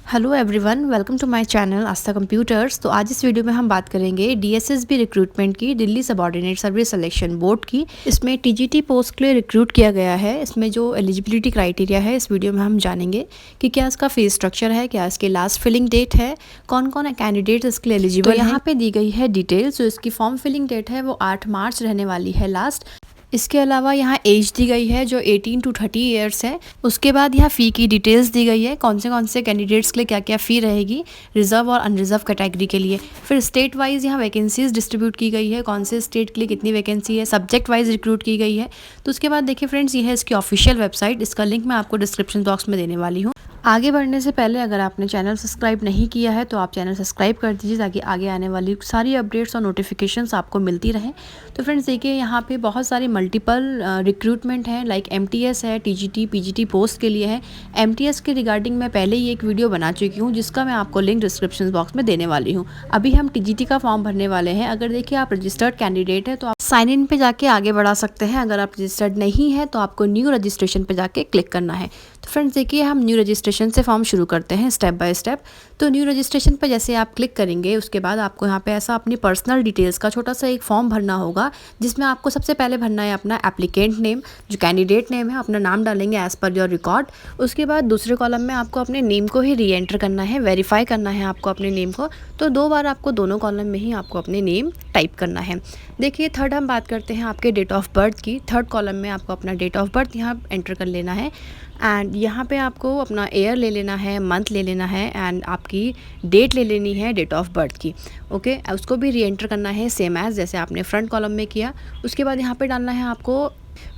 Hello everyone, welcome to my channel Aastha Computers. तो आज इस वीडियो में हम बात करेंगे डीएसएसबी रिक्रूटमेंट की, Delhi subordinate service selection board की। इसमें टीजीटी पोस्ट के लिए रिक्रूट किया गया है। इसमें जो एलिजिबिलिटी क्राइटेरिया है इस वीडियो में हम जानेंगे कि क्या इसका फीस स्ट्रक्चर है, क्या इसकी लास्ट फिलिंग डेट है, कौन कौन कैंडिडेट्स इसके लिए एलिजिबल है। यहाँ पे दी गई है डिटेल्स। जो इसकी फॉर्म फिलिंग डेट है वो 8 मार्च रहने वाली है लास्ट। इसके अलावा यहाँ एज दी गई है जो 18 to 30 ईयर्स है। उसके बाद यहाँ फ़ी की डिटेल्स दी गई है, कौन से कैंडिडेट्स के लिए क्या क्या फ़ी रहेगी रिजर्व और अनरिजर्व कैटेगरी के लिए। फिर स्टेट वाइज यहाँ वैकेंसीज डिस्ट्रीब्यूट की गई है, कौन से स्टेट के लिए कितनी वैकेंसी है, सब्जेक्ट वाइज रिक्रूट की गई है। तो उसके बाद देखिए फ्रेंड्स, ये है इसकी ऑफिशियल वेबसाइट। इसका लिंक मैं आपको डिस्क्रिप्शन बॉक्स में देने वाली हूँ। आगे बढ़ने से पहले अगर आपने चैनल सब्सक्राइब नहीं किया है तो आप चैनल सब्सक्राइब कर दीजिए ताकि आगे आने वाली सारी अपडेट्स और नोटिफिकेशंस आपको मिलती रहें। तो फ्रेंड्स देखिए, यहाँ पे बहुत सारी मल्टीपल रिक्रूटमेंट हैं, लाइक एमटीएस है, टीजीटी पीजीटी पोस्ट के लिए है। एमटीएस के रिगार्डिंग मैं पहले ही एक वीडियो बना चुकी हूँ जिसका मैं आपको लिंक डिस्क्रिप्शन बॉक्स में देने वाली हूँ। अभी हम टीजीटी का फॉर्म भरने वाले हैं। अगर देखिए आप रजिस्टर्ड कैंडिडेट है तो आप साइन इन पे जाके आगे बढ़ा सकते हैं। अगर आप रजिस्टर्ड नहीं है तो आपको न्यू रजिस्ट्रेशन पे जाके क्लिक करना है। तो फ्रेंड्स देखिए, हम न्यू रजिस्ट्रेशन से फॉर्म शुरू करते हैं स्टेप बाय स्टेप। तो न्यू रजिस्ट्रेशन पर जैसे आप क्लिक करेंगे उसके बाद आपको यहाँ पे ऐसा अपनी पर्सनल डिटेल्स का छोटा सा एक फॉर्म भरना होगा, जिसमें आपको सबसे पहले भरना है अपना एप्लीकेंट नेम, जो कैंडिडेट नेम है अपना नाम डालेंगे एज़ पर योर रिकॉर्ड। उसके बाद दूसरे कॉलम में आपको अपने नेम को ही री एंटर करना है, वेरीफाई करना है आपको अपने नेम को। तो 2 बार आपको दोनों कॉलम में ही आपको अपने नेम टाइप करना है। देखिए थर्ड हम बात करते हैं आपके डेट ऑफ बर्थ की। थर्ड कॉलम में आपको अपना डेट ऑफ बर्थ यहाँ एंटर कर लेना है एंड यहाँ पे आपको अपना ईयर ले लेना है, मंथ ले लेना है एंड आपकी डेट ले लेनी है डेट ऑफ बर्थ की। ओके, उसको भी री एंटर करना है सेम एज जैसे आपने फ्रंट कॉलम में किया। उसके बाद यहाँ पे डालना है आपको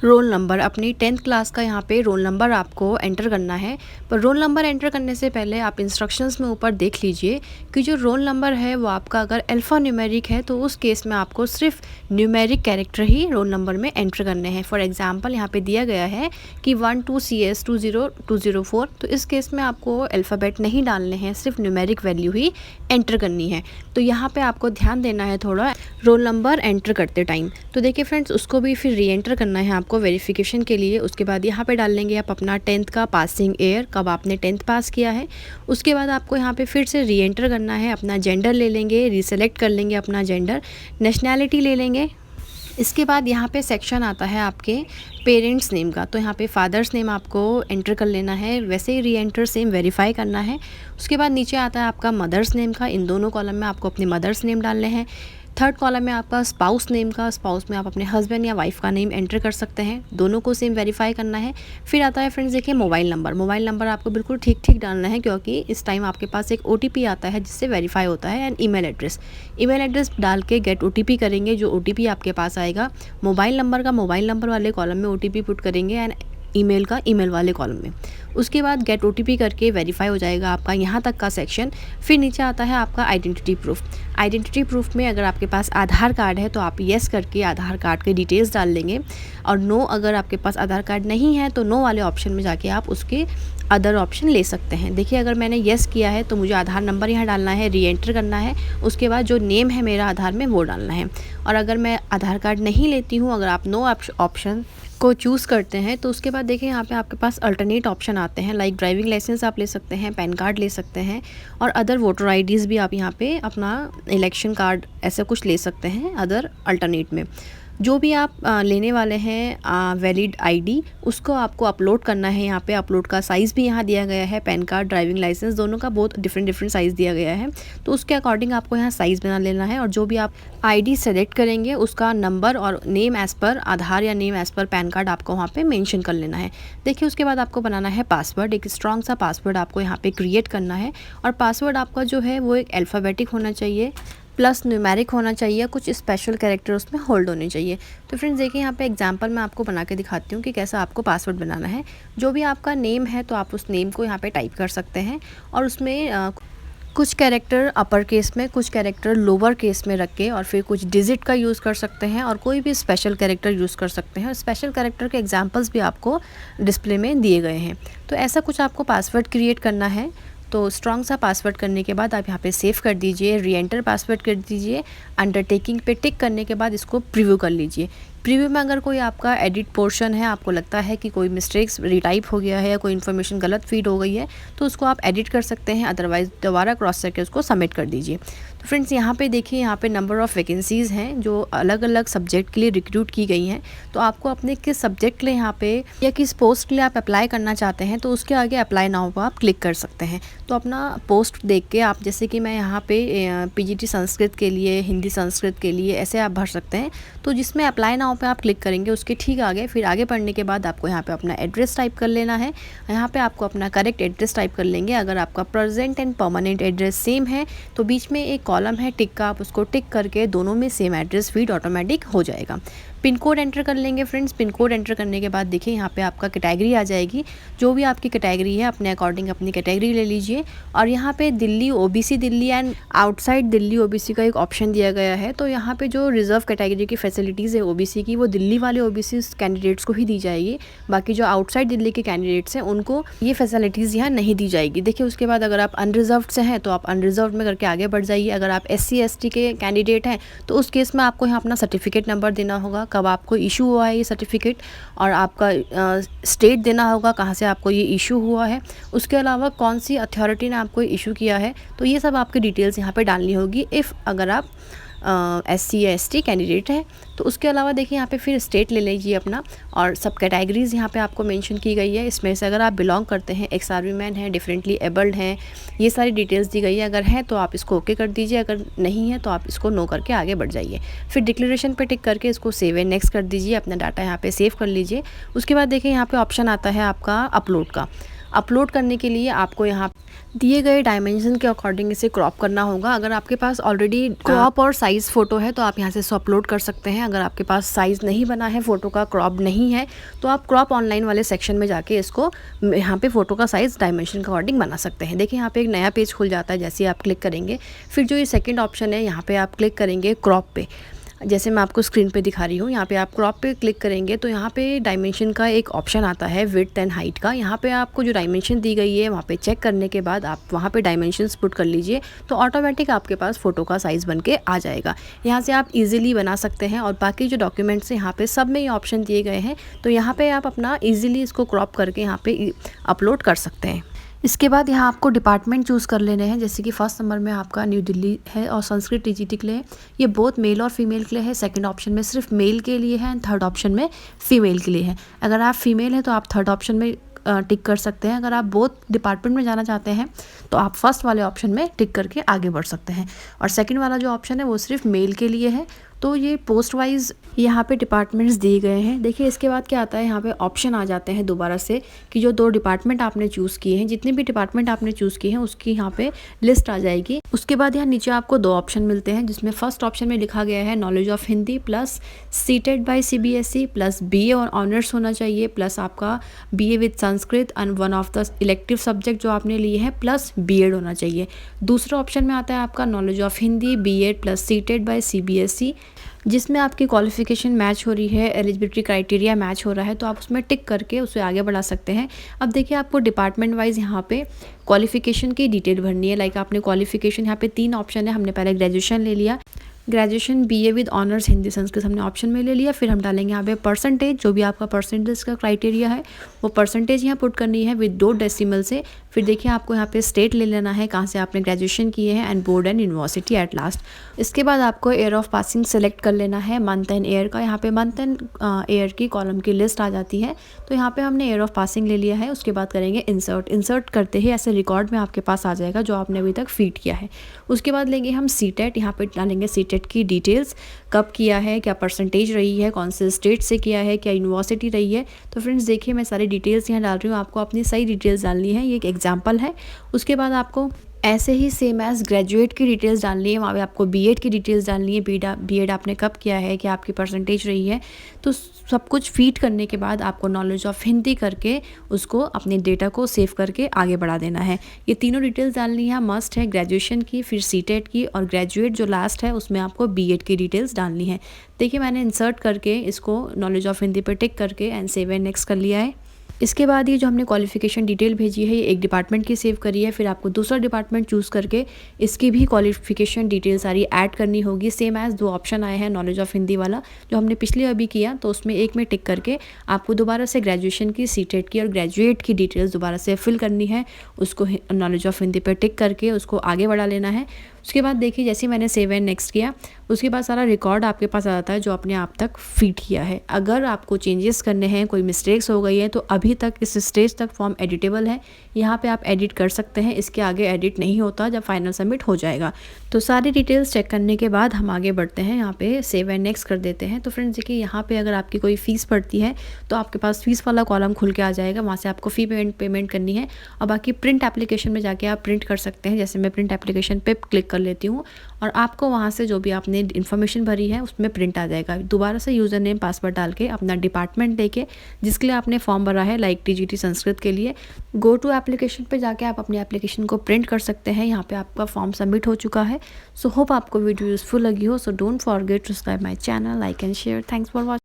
रोल नंबर, अपनी 10th क्लास का यहाँ पे रोल नंबर आपको एंटर करना है। पर रोल नंबर एंटर करने से पहले आप इंस्ट्रक्शंस में ऊपर देख लीजिए कि जो रोल नंबर है वो आपका अगर अल्फ़ा न्यूमेरिक है तो उस केस में आपको सिर्फ न्यूमेरिक कैरेक्टर ही रोल नंबर में एंटर करने हैं। फॉर एग्जांपल यहाँ पे दिया गया है कि 12CS 20204, तो इस केस में आपको अल्फ़ाबेट नहीं डालने हैं, सिर्फ न्यूमेरिक वैल्यू ही एंटर करनी है। तो यहाँ पर आपको ध्यान देना है थोड़ा रोल नंबर एंटर करते टाइम। तो देखिए फ्रेंड्स, उसको भी फिर री एंटर करना है आपको वेरिफिकेशन के लिए। उसके बाद यहाँ पे डाल लेंगे आप अपना 10th का पासिंग ईयर, कब आपने 10th पास किया है। उसके बाद आपको यहाँ पे फिर से री एंटर करना है, अपना जेंडर ले लेंगे, रीसेलेक्ट कर लेंगे अपना जेंडर, नेशनैलिटी ले लेंगे। इसके बाद यहाँ पे सेक्शन आता है आपके पेरेंट्स नेम का। तो यहाँ पे फादर्स नेम आपको एंटर कर लेना है, वैसे ही री एंटर सेम वेरीफाई करना है। उसके बाद नीचे आता है आपका मदर्स नेम का। इन दोनों कॉलम में आपको अपने मदर्स नेम डालने हैं। थर्ड कॉलम में आपका स्पाउस नेम का, स्पाउस में आप अपने हस्बैंड या वाइफ का नेम एंटर कर सकते हैं, दोनों को सेम वेरीफाई करना है। फिर आता है फ्रेंड्स देखिए मोबाइल नंबर। मोबाइल नंबर आपको बिल्कुल ठीक ठीक डालना है क्योंकि इस टाइम आपके पास एक OTP आता है जिससे वेरीफाई होता है। एंड ईमेल एड्रेस डाल के गेट OTP करेंगे। जो OTP आपके पास आएगा मोबाइल नंबर का, मोबाइल नंबर वाले कॉलम में OTP पुट करेंगे एंड ईमेल का ईमेल वाले कॉलम में। उसके बाद गेट OTP करके वेरीफाई हो जाएगा आपका यहाँ तक का सेक्शन। फिर नीचे आता है आपका आइडेंटिटी प्रूफ। आइडेंटिटी प्रूफ में अगर आपके पास आधार कार्ड है तो आप येस करके आधार कार्ड के डिटेल्स डाल लेंगे, और नो अगर आपके पास आधार कार्ड नहीं है तो नो वाले ऑप्शन में जाके आप उसके अदर ऑप्शन ले सकते हैं। देखिए अगर मैंने येस किया है तो मुझे आधार नंबर यहाँ डालना है, री एंटर करना है। उसके बाद जो नेम है मेरा आधार में वो डालना है। और अगर मैं आधार कार्ड नहीं लेती हूँ, अगर आप नो ऑप्शन को चूज़ करते हैं तो उसके बाद देखिए यहाँ पे आपके पास अल्टरनेट ऑप्शन आते हैं, लाइक ड्राइविंग लाइसेंस आप ले सकते हैं, पैन कार्ड ले सकते हैं, और अदर वोटर IDs भी आप यहाँ पे अपना इलेक्शन कार्ड ऐसा कुछ ले सकते हैं अदर अल्टरनेट में। जो भी आप लेने वाले हैं वैलिड ID, उसको आपको अपलोड करना है। यहाँ पे अपलोड का साइज़ भी यहाँ दिया गया है, पैन कार्ड ड्राइविंग लाइसेंस दोनों का बहुत डिफरेंट साइज़ दिया गया है। तो उसके अकॉर्डिंग आपको यहाँ साइज़ बना लेना है, और जो भी आप ID सेलेक्ट करेंगे उसका नंबर और नेम एज़ पर आधार या name as per pan card आपको वहाँ पे मेंशन कर लेना है। देखिए उसके बाद आपको बनाना है पासवर्ड। एक स्ट्रॉन्ग सा पासवर्ड आपको यहाँ पे क्रिएट करना है, और पासवर्ड आपका जो है वो एक अल्फ़ाबेटिक होना चाहिए प्लस न्यूमेरिक होना चाहिए, कुछ स्पेशल कैरेक्टर उसमें होल्ड होने चाहिए। तो फ्रेंड्स देखिए यहाँ पे एग्जांपल मैं आपको बना के दिखाती हूँ कि कैसा आपको पासवर्ड बनाना है। जो भी आपका नेम है तो आप उस नेम को यहाँ पे टाइप कर सकते हैं, और उसमें कुछ कैरेक्टर अपर केस में, कुछ कैरेक्टर लोअर केस में रख के, और फिर कुछ डिजिट का यूज़ कर सकते हैं, और कोई भी स्पेशल कैरेक्टर यूज़ कर सकते हैं। स्पेशल कैरेक्टर के एग्जांपल्स भी आपको डिस्प्ले में दिए गए हैं। तो ऐसा कुछ आपको पासवर्ड क्रिएट करना है। तो स्ट्रॉन्ग सा पासवर्ड करने के बाद आप यहाँ पे सेव कर दीजिए, री एंटर पासवर्ड कर दीजिए। अंडरटेकिंग पे टिक करने के बाद इसको प्रीव्यू कर लीजिए। प्रीव्यू में अगर कोई आपका एडिट पोर्शन है, आपको लगता है कि कोई मिस्टेक्स रीटाइप हो गया है या कोई इन्फॉर्मेशन गलत फीड हो गई है, तो उसको आप एडिट कर सकते हैं, अदरवाइज़ दोबारा क्रॉस करके उसको सबमिट कर दीजिए। तो फ्रेंड्स यहाँ पे देखिए, यहाँ पे नंबर ऑफ़ वैकेंसीज़ हैं जो अलग अलग सब्जेक्ट के लिए रिक्रूट की गई हैं। तो आपको अपने किस सब्जेक्ट के लिए यहाँ पे या किस पोस्ट के लिए आप अप्लाई करना चाहते हैं, तो उसके आगे अप्लाई नाउ पर आप क्लिक कर सकते हैं। तो अपना पोस्ट देख के आप, जैसे कि मैं यहाँ पे पीजीटी संस्कृत के लिए, हिंदी संस्कृत के लिए, ऐसे आप भर सकते हैं। तो जिसमें अप्लाई नाउ पे आप क्लिक करेंगे उसके ठीक आगे, फिर आगे बढ़ने के बाद आपको यहाँ पे अपना एड्रेस टाइप कर लेना है। यहाँ पे आपको अपना करेक्ट एड्रेस टाइप कर लेंगे। अगर आपका present and permanent address same है तो बीच में एक कॉलम है टिक का, आप उसको टिक करके दोनों में सेम एड्रेस फीड ऑटोमेटिक हो जाएगा। पिन कोड एंटर कर लेंगे फ्रेंड्स। पिन कोड एंटर करने के बाद देखिए यहाँ पे आपका कैटेगरी आ जाएगी। जो भी आपकी कैटेगरी है अपने अकॉर्डिंग अपनी कैटेगरी ले लीजिए। और यहाँ पे Delhi OBC Delhi and outside Delhi OBC का एक ऑप्शन दिया गया है। तो यहाँ पे जो रिजर्व कैटेगरी की फैसिलिटीज़ है ओबीसी की, वो दिल्ली वाले ओबीसी कैंडिडेट्स को ही दी जाएगी। बाकी जो आउटसाइड दिल्ली के कैंडिडेट्स हैं उनको ये फैसिलिटीज़ यहाँ नहीं दी जाएगी। देखिए उसके बाद अगर आप अनरिजर्व्ड से हैं तो आप अनरिजर्व्ड में करके आगे बढ़ जाइए। अगर आप SC ST के कैंडिडेट हैं तो उस केस में आपको यहाँ अपना सर्टिफिकेट नंबर देना होगा, कब आपको इशू हुआ है ये सर्टिफिकेट, और आपका स्टेट देना होगा कहाँ से आपको ये इशू हुआ है। उसके अलावा कौन सी अथॉरिटी ने आपको इशू किया है, तो ये सब आपकी डिटेल्स यहाँ पे डालनी होगी इफ़ अगर आप SC या ST कैंडिडेट है। तो उसके अलावा देखिए यहाँ पे फिर स्टेट ले लीजिए अपना, और सब कैटेगरीज़ यहाँ पे आपको मेंशन की गई है। इसमें से अगर आप बिलोंग करते हैं, एक्स आर्मी मैन हैं, डिफरेंटली एबल्ड हैं, ये सारी डिटेल्स दी गई है। अगर है तो आप इसको ओके कर दीजिए, अगर नहीं है तो आप इसको नो करके आगे बढ़ जाइए। फिर डिक्लेरेशन पे टिक करके इसको सेव एंड नेक्स्ट कर दीजिए, अपना डाटा यहाँ पे सेव कर लीजिए। उसके बाद देखिए यहाँ पे ऑप्शन आता है आपका अपलोड का। अपलोड करने के लिए आपको यहाँ दिए गए डायमेंशन के अकॉर्डिंग इसे क्रॉप करना होगा। अगर आपके पास ऑलरेडी क्रॉप और साइज़ फ़ोटो है तो आप यहाँ से इसको अपलोड कर सकते हैं। अगर आपके पास साइज़ नहीं बना है, फ़ोटो का क्रॉप नहीं है, तो आप क्रॉप ऑनलाइन वाले सेक्शन में जाके इसको यहाँ पे फ़ोटो का साइज़ डायमेंशन के अकॉर्डिंग बना सकते हैं। देखिए यहाँ पे एक नया पेज खुल जाता है जैसे आप क्लिक करेंगे। फिर जो ये सेकेंड ऑप्शन है यहाँ पर आप क्लिक करेंगे क्रॉप पे, जैसे मैं आपको स्क्रीन पे दिखा रही हूँ। यहाँ पे आप क्रॉप पे क्लिक करेंगे तो यहाँ पे डायमेंशन का एक ऑप्शन आता है विड्थ एंड हाइट का। यहाँ पे आपको जो डायमेंशन दी गई है वहाँ पे चेक करने के बाद आप वहाँ पे डायमेंशंस पुट कर लीजिए, तो ऑटोमेटिक आपके पास फ़ोटो का साइज़ बन के आ जाएगा। यहाँ से आप ईजिली बना सकते हैं। और बाकी जो डॉक्यूमेंट्स हैं यहाँ पे सब में ये ऑप्शन दिए गए हैं, तो यहाँ पर आप अपना ईजिली इसको क्रॉप करके यहाँ पर अपलोड कर सकते हैं। इसके बाद यहाँ आपको डिपार्टमेंट चूज़ कर लेने हैं। जैसे कि फर्स्ट नंबर में आपका न्यू दिल्ली है और संस्कृत टीजीटी के लिए, ये बोथ मेल और फीमेल के लिए है। सेकंड ऑप्शन में सिर्फ मेल के लिए है एंड थर्ड ऑप्शन में फीमेल के लिए है। अगर आप फीमेल हैं तो आप थर्ड ऑप्शन में टिक कर सकते हैं। अगर आप बोथ डिपार्टमेंट में जाना चाहते हैं तो आप फर्स्ट वाले ऑप्शन में टिक करके आगे बढ़ सकते हैं। और सेकंड वाला जो ऑप्शन है वो सिर्फ मेल के लिए है। तो ये पोस्ट वाइज यहाँ पे डिपार्टमेंट्स दिए गए हैं। देखिए इसके बाद क्या आता है, यहाँ पे ऑप्शन आ जाते हैं दोबारा से कि जो 2 डिपार्टमेंट आपने चूज़ किए हैं, जितने भी डिपार्टमेंट आपने चूज़ किए हैं उसकी यहाँ पे लिस्ट आ जाएगी। उसके बाद यहाँ नीचे आपको 2 ऑप्शन मिलते हैं, जिसमें फर्स्ट ऑप्शन में लिखा गया है knowledge of Hindi plus CTET by CBSE plus BA और ऑनर्स होना चाहिए, प्लस आपका BA with Sanskrit and one of the elective subject जो आपने लिए हैं प्लस B.Ed होना चाहिए। दूसरा ऑप्शन में आता है आपका knowledge of Hindi B.Ed plus CTET by CBSE, जिसमें आपकी क्वालिफिकेशन मैच हो रही है, एलिजिबिलिटी क्राइटेरिया मैच हो रहा है, तो आप उसमें टिक करके उसे आगे बढ़ा सकते हैं। अब देखिए आपको डिपार्टमेंट वाइज यहाँ पे क्वालिफिकेशन की डिटेल भरनी है। लाइक आपने क्वालिफिकेशन, यहाँ पे 3 ऑप्शन है। हमने पहले ग्रेजुएशन ले लिया, graduation BA with honours Hindi Sanskrit हमने ऑप्शन में ले लिया। फिर हम डालेंगे यहाँ पे परसेंटेज, जो भी आपका परसेंटेज का क्राइटेरिया है वो परसेंटेज यहाँ पुट करनी है विद 2 डेसिमल से। फिर देखिए आपको यहाँ पे स्टेट ले लेना है कहाँ से आपने ग्रेजुएशन किए हैं and board and university at last. इसके बाद आपको ईयर ऑफ पासिंग सेलेक्ट कर लेना है, मंथ एंड ईयर का। यहाँ पे मंथ एंड ईयर की कॉलम की लिस्ट आ जाती है, तो यहाँ पे हमने ईयर ऑफ पासिंग ले लिया है। उसके बाद करेंगे इंसर्ट। इंसर्ट करते ही ऐसे रिकॉर्ड में आपके पास आ जाएगा जो आपने अभी तक फीड किया है। उसके बाद लेंगे हम सीटेट। यहाँ पे डालेंगे सीटेट की डिटेल्स, कब किया है, क्या परसेंटेज रही है, कौन से स्टेट से किया है, क्या यूनिवर्सिटी रही है। तो फ्रेंड्स देखिए मैं सारी डिटेल्स यहाँ डाल रही हूँ, आपको अपनी सही डिटेल्स डालनी है, ये एक एग्जाम्पल है। उसके बाद आपको ऐसे ही सेम एज ग्रेजुएट की डिटेल्स डालनी है, वहाँ पे आपको B.Ed की डिटेल्स डालनी है, B.Ed आपने कब किया है, क्या आपकी परसेंटेज रही है। तो सब कुछ फीड करने के बाद आपको नॉलेज ऑफ हिंदी करके उसको अपने डेटा को सेव करके आगे बढ़ा देना है। ये तीनों डिटेल्स डालनी है, मस्ट है। ग्रेजुएशन की, फिर सीटेट की, और ग्रेजुएट जो लास्ट है उसमें आपको B.Ed की डिटेल्स डालनी है। देखिए मैंने इंसर्ट करके इसको नॉलेज ऑफ हिंदी पर टिक करके एंड सेव एंड नेक्स्ट कर लिया है। इसके बाद ये जो हमने क्वालिफ़िकेशन डिटेल भेजी है, ये एक डिपार्टमेंट की सेव करी है, फिर आपको दूसरा डिपार्टमेंट चूज़ करके इसकी भी क्वालिफ़िकेशन डिटेल सारी ऐड करनी होगी। सेम एज़ 2 ऑप्शन आए हैं नॉलेज ऑफ़ हिंदी वाला, जो हमने पिछले अभी किया, तो उसमें एक में टिक करके आपको दोबारा से ग्रेजुएशन की, सीटेट की और ग्रेजुएट की डिटेल्स दोबारा से फिल करनी है। उसको नॉलेज ऑफ़ हिंदी पर टिक करके उसको आगे बढ़ा लेना है। उसके बाद देखिए, जैसे मैंने सेव एंड नेक्स्ट किया, उसके बाद सारा रिकॉर्ड आपके पास आ जाता है जो आपने आप तक फीड किया है। अगर आपको चेंजेस करने हैं, कोई मिस्टेक्स हो गई है, तो अभी तक इस स्टेज तक फॉर्म एडिटेबल है। यहाँ पे आप एडिट कर सकते हैं, इसके आगे एडिट नहीं होता जब फाइनल सबमिट हो जाएगा। तो सारी डिटेल्स चेक करने के बाद हम आगे बढ़ते हैं, यहाँ पे सेव एंड नेक्स्ट कर देते हैं। तो फ्रेंड्स देखिए, यहाँ पे अगर आपकी कोई फ़ीस पड़ती है तो आपके पास फ़ीस वाला कॉलम खुल के आ जाएगा, वहाँ से आपको फ़ी पेमेंट करनी है। और बाकी प्रिंट एप्लीकेशन में जाके आप प्रिंट कर सकते हैं। जैसे मैं प्रिंट एप्लीकेशन पे क्लिक कर लेती हूँ और आपको वहाँ से जो भी आपने इन्फॉर्मेशन भरी है उसमें प्रिंट आ जाएगा। दोबारा से यूज़र नेम पासवर्ड डाल के अपना डिपार्टमेंट देके, जिसके लिए आपने फॉर्म भरा है, लाइक टीजीटी संस्कृत के लिए, गो टू एप्लीकेशन पे जाके आप अपनी एप्लीकेशन को प्रिंट कर सकते हैं। यहाँ पे आपका फॉर्म सबमिट हो चुका है। सो होप आपको वीडियो यूज़फुल लगी हो। So don't forget to subscribe my channel, like and share. Thanks for watching.